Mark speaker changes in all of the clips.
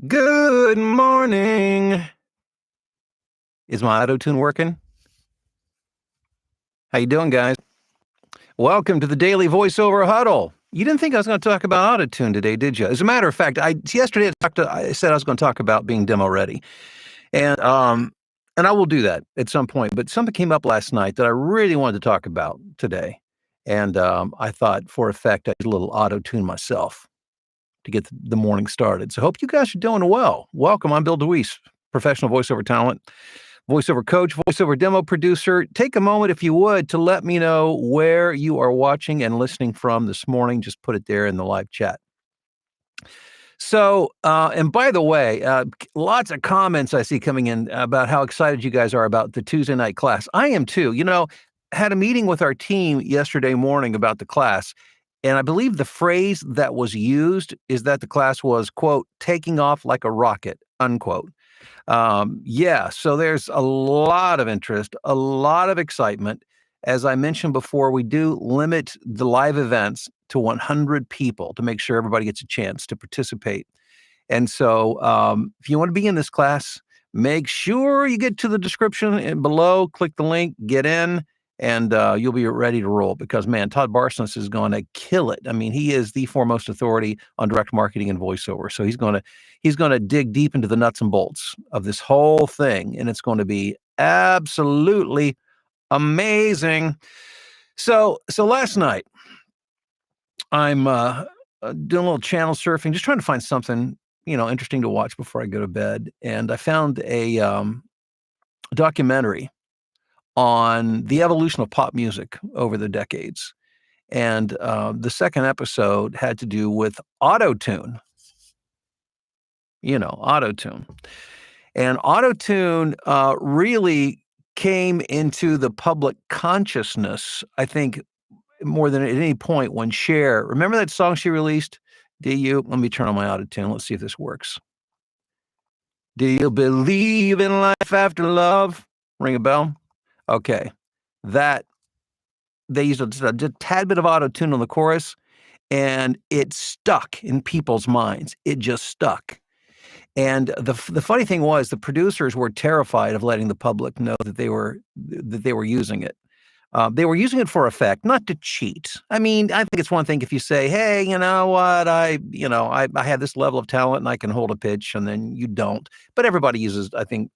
Speaker 1: Good morning. Is my auto tune working? How you doing, guys? Welcome to the Daily Voiceover Huddle. You didn't think I was going to talk about auto tune today, did you? As a matter of fact, yesterday I said I was going to talk about being demo ready, and I will do that at some point. But something came up last night that I really wanted to talk about today, and I thought for effect I did a little auto tune myself to get the morning started. So hope you guys are doing well. Welcome. I'm Bill DeWeese, professional voiceover talent, voiceover coach, voiceover demo producer. Take a moment, if you would, to let me know where you are watching and listening from this morning. Just put it there in the live chat. So, and by the way, lots of comments I see coming in about how excited you guys are about the Tuesday night class. I am too. Had a meeting with our team yesterday morning about the class. And I believe the phrase that was used is that the class was, quote, taking off like a rocket, unquote. Yeah, so there's a lot of interest, a lot of excitement. As I mentioned before, we do limit the live events to 100 people to make sure everybody gets a chance to participate. And so if you want to be in this class, make sure you get to the description and below, click the link, get in, and you'll be ready to roll because, man, Todd Barsness is going to kill it. I mean, he is the foremost authority on direct marketing and voiceover. So he's going to dig deep into the nuts and bolts of this whole thing, and it's going to be absolutely amazing. So last night, I'm doing a little channel surfing, just trying to find something, interesting to watch before I go to bed. And I found a documentary on the evolution of pop music over the decades. And the second episode had to do with auto-tune, auto-tune. And auto-tune really came into the public consciousness, I think, more than at any point when Cher, remember that song she released? Let me turn on my auto-tune. Let's see if this works. Do you believe in life after love? Ring a bell? Okay. That they used a tad bit of auto-tune on the chorus, and it stuck in people's minds. It just stuck. And the funny thing was the producers were terrified of letting the public know that they were using it. They were using it for effect, not to cheat. I mean, I think it's one thing if you say, "Hey, you know what? I have this level of talent and I can hold a pitch," and then you don't. But everybody uses, I think,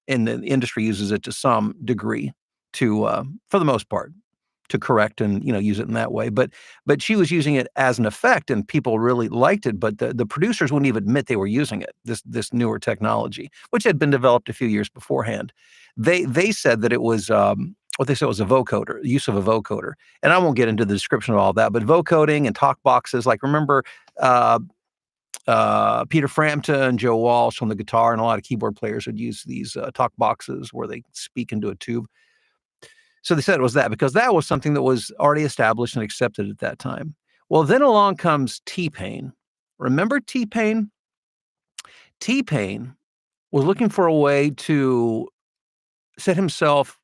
Speaker 1: in the industry uses it to some degree for the most part, to correct and use it in that way. But she was using it as an effect, and people really liked it. But the producers wouldn't even admit they were using it. This newer technology, which had been developed a few years beforehand, they said that it was. What they said was a vocoder, use of a vocoder. And I won't get into the description of all that, but vocoding and talk boxes, like remember Peter Frampton, Joe Walsh on the guitar, and a lot of keyboard players would use these talk boxes where they speak into a tube. So they said it was that because that was something that was already established and accepted at that time. Well, then along comes T-Pain. Remember T-Pain? T-Pain was looking for a way to set himself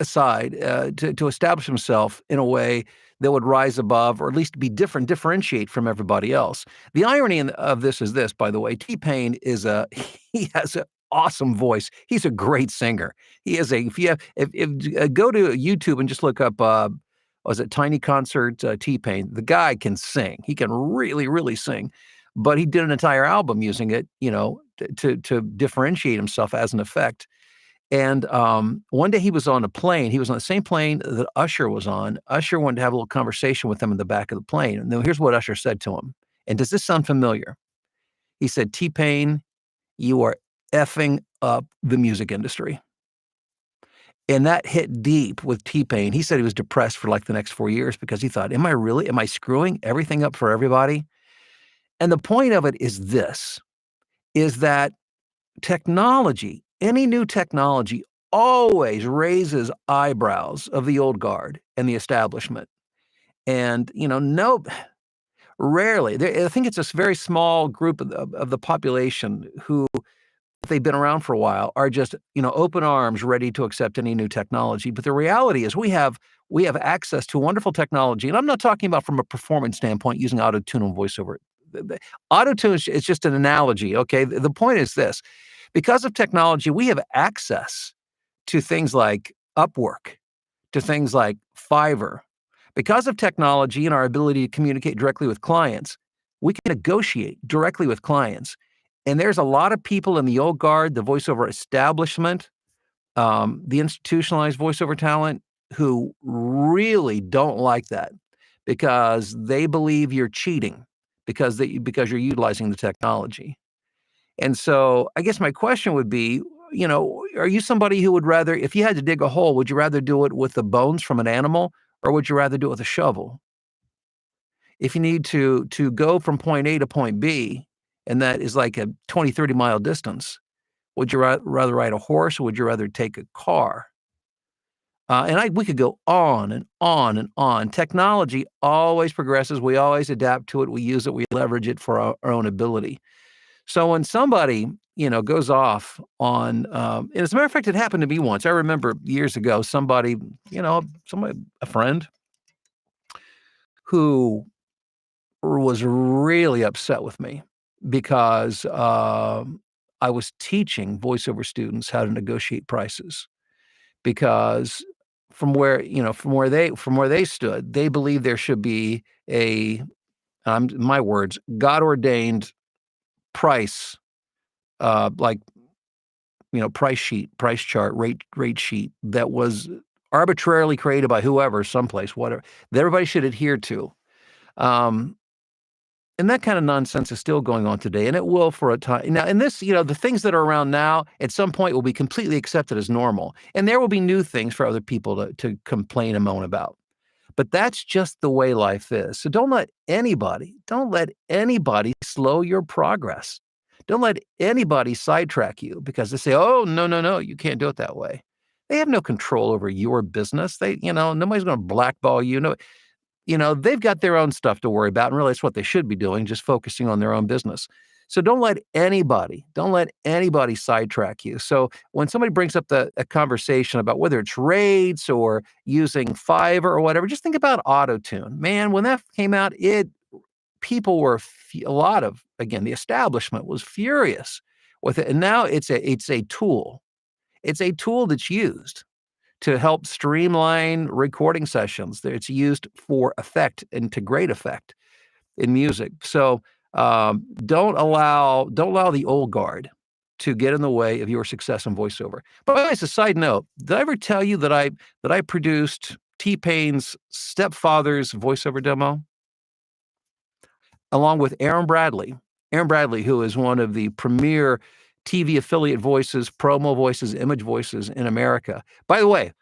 Speaker 1: aside, to establish himself in a way that would rise above, or at least be different, differentiate from everybody else. The irony of this is this, by the way. T-Pain he has an awesome voice. He's a great singer. He is if go to YouTube and just look up, was it Tiny Concert T-Pain? The guy can sing. He can really, really sing. But he did an entire album using it, to differentiate himself as an effect. And one day he was on a plane. He was on the same plane that Usher was on. Usher wanted to have a little conversation with him in the back of the plane. And then here's what Usher said to him. And does this sound familiar? He said, "T-Pain, you are effing up the music industry." And that hit deep with T-Pain. He said he was depressed for like the next 4 years because he thought, am I screwing everything up for everybody? And the point of it is this, is that technology, any new technology, always raises eyebrows of the old guard and the establishment. And, rarely, I think it's a very small group of the population who, if they've been around for a while, are just, open arms, ready to accept any new technology. But the reality is we have access to wonderful technology. And I'm not talking about from a performance standpoint using auto-tune and voiceover. Auto-tune is just an analogy, okay? The point is this, because of technology, we have access to things like Upwork, to things like Fiverr. Because of technology and our ability to communicate directly with clients, we can negotiate directly with clients. And there's a lot of people in the old guard, the voiceover establishment, the institutionalized voiceover talent who really don't like that because they believe you're cheating because you're utilizing the technology. And so I guess my question would be, are you somebody who would rather, if you had to dig a hole, would you rather do it with the bones from an animal or would you rather do it with a shovel? If you need to go from point A to point B, and that is like a 20, 30-mile distance, would you rather ride a horse or would you rather take a car? We could go on and on and on. Technology always progresses. We always adapt to it. We use it. We leverage it for our own ability. So when somebody, goes off on, and as a matter of fact, it happened to me once. I remember years ago, a friend who was really upset with me because I was teaching voiceover students how to negotiate prices because from where they stood, they believe there should be my words, God ordained price, like price sheet, price chart, rate sheet that was arbitrarily created by whoever, someplace, whatever, that everybody should adhere to. Um, and that kind of nonsense is still going on today, and it will for a time. Now, and this, the things that are around now, at some point, will be completely accepted as normal, and there will be new things for other people to complain and moan about. But that's just the way life is. So don't let anybody slow your progress. Don't let anybody sidetrack you because they say, "Oh, no, no, no, you can't do it that way." They have no control over your business. Nobody's going to blackball you. No, they've got their own stuff to worry about, and really, it's what they should be doing, just focusing on their own business. So don't let anybody sidetrack you. So when somebody brings up a conversation about whether it's rates or using Fiverr or whatever, just think about autotune. Man, when that came out, people were a lot of, again, the establishment was furious with it, and now it's a tool. It's a tool that's used to help streamline recording sessions. It's used for effect and to great effect in music. So don't allow the old guard to get in the way of your success in voiceover. By the way, as a side note, did I ever tell you that I produced T-Pain's stepfather's voiceover demo along with Aaron Bradley? Aaron Bradley, who is one of the premier TV affiliate voices, promo voices, image voices in America. By the way,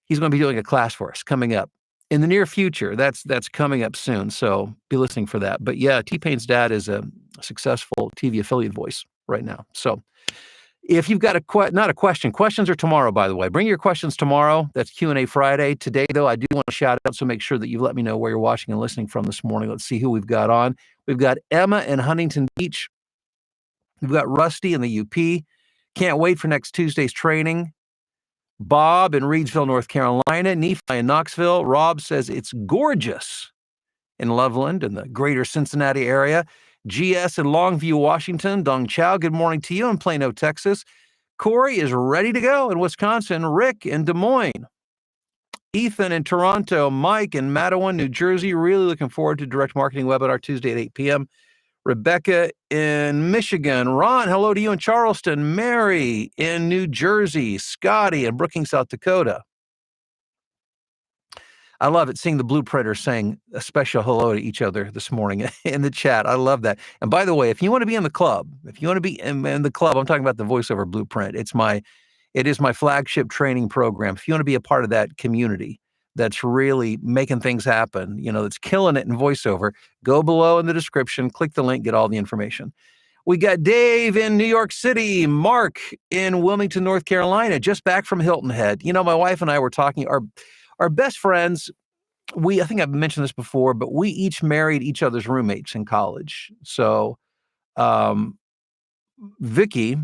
Speaker 1: he's gonna be doing a class for us coming up in the near future. That's coming up soon, so be listening for that. But yeah, T-Pain's dad is a successful TV affiliate voice right now. So if you've got not a question, questions are tomorrow, by the way. Bring your questions tomorrow. That's Q&A Friday. Today, though, I do want to shout out, so make sure that you let me know where you're watching and listening from this morning. Let's see who we've got on. We've got Emma in Huntington Beach. We've got Rusty in the UP. Can't wait for next Tuesday's training. Bob in Reidsville, North Carolina. Nephi in Knoxville. Rob says it's gorgeous in Loveland in the greater Cincinnati area. GS in Longview, Washington. Dong Chow, good morning to you in Plano, Texas. Corey is ready to go in Wisconsin. Rick in Des Moines. Ethan in Toronto. Mike in Matawan, New Jersey. Really looking forward to Direct Marketing Webinar Tuesday at 8 p.m. Rebecca in Michigan. Ron, hello to you in Charleston. Mary in New Jersey. Scotty in Brookings, South Dakota. I love it seeing the blueprinters saying a special hello to each other this morning in the chat. I love that. And by the way, if you want to be in the club, if you want to be in the club, I'm talking about the voiceover blueprint. It is my flagship training program. If you want to be a part of that community that's really making things happen, that's killing it in voiceover, go below in the description, click the link, get all the information. We got Dave in New York City, Mark in Wilmington, North Carolina, just back from Hilton Head. My wife and I were talking, our best friends, I think I've mentioned this before, but we each married each other's roommates in college. So Vicky,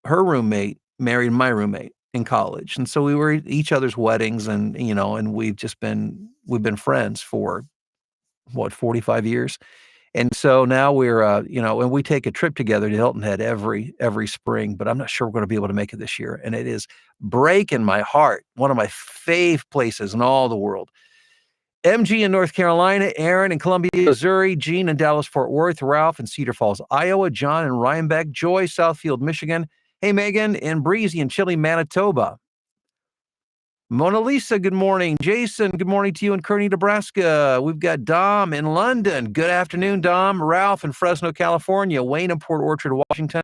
Speaker 1: her roommate, married my roommate in college. And so we were at each other's weddings and we've been friends for 45 years. And so now we're, and we take a trip together to Hilton Head every spring, but I'm not sure we're gonna be able to make it this year, and it is breaking my heart. One of my fave places in all the world. MG in North Carolina, Aaron in Columbia, Missouri, Gene in Dallas, Fort Worth, Ralph in Cedar Falls, Iowa, John in Rhinebeck, Joy, Southfield, Michigan. Hey, Megan in Breezy in Chile, Manitoba. Mona Lisa, good morning. Jason, good morning to you in Kearney, Nebraska. We've got Dom in London. Good afternoon, Dom. Ralph in Fresno, California. Wayne in Port Orchard, Washington.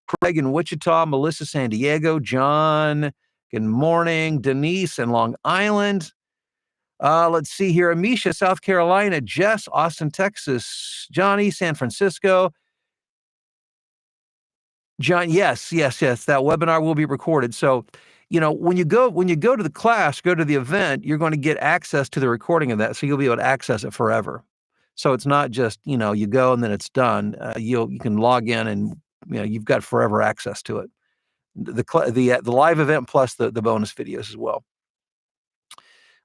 Speaker 1: Craig in Wichita. Melissa, San Diego. John, good morning. Denise in Long Island. Let's see here. Amisha, South Carolina. Jess, Austin, Texas. Johnny, San Francisco. John, yes. That webinar will be recorded. So, when you go to the class, go to the event, you're going to get access to the recording of that. So you'll be able to access it forever. So it's not just, you go and then it's done. You can log in and you've got forever access to it. The live event plus the bonus videos as well.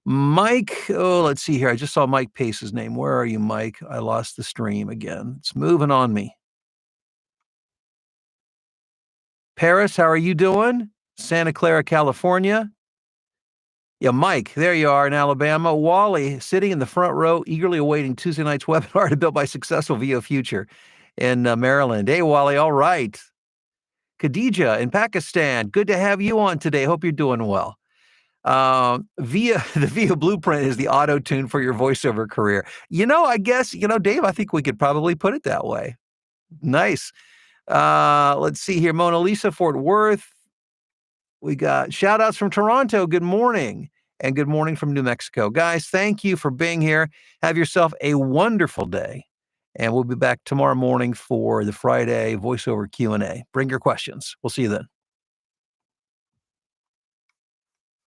Speaker 1: Mike, let's see here. I just saw Mike Pace's name. Where are you, Mike? I lost the stream again. It's moving on me. Paris, how are you doing? Santa Clara, California. Yeah, Mike, there you are in Alabama. Wally, sitting in the front row, eagerly awaiting Tuesday night's webinar to build my successful VO future in Maryland. Hey, Wally, all right. Khadija in Pakistan, good to have you on today. Hope you're doing well. The VIA blueprint is the auto tune for your voiceover career. I guess, Dave, I think we could probably put it that way. Nice. Let's see here. Mona Lisa, Fort Worth. We got shout outs from Toronto. Good morning. And good morning from New Mexico. Guys, thank you for being here. Have yourself a wonderful day. And we'll be back tomorrow morning for the Friday voiceover Q&A. Bring your questions. We'll see you then.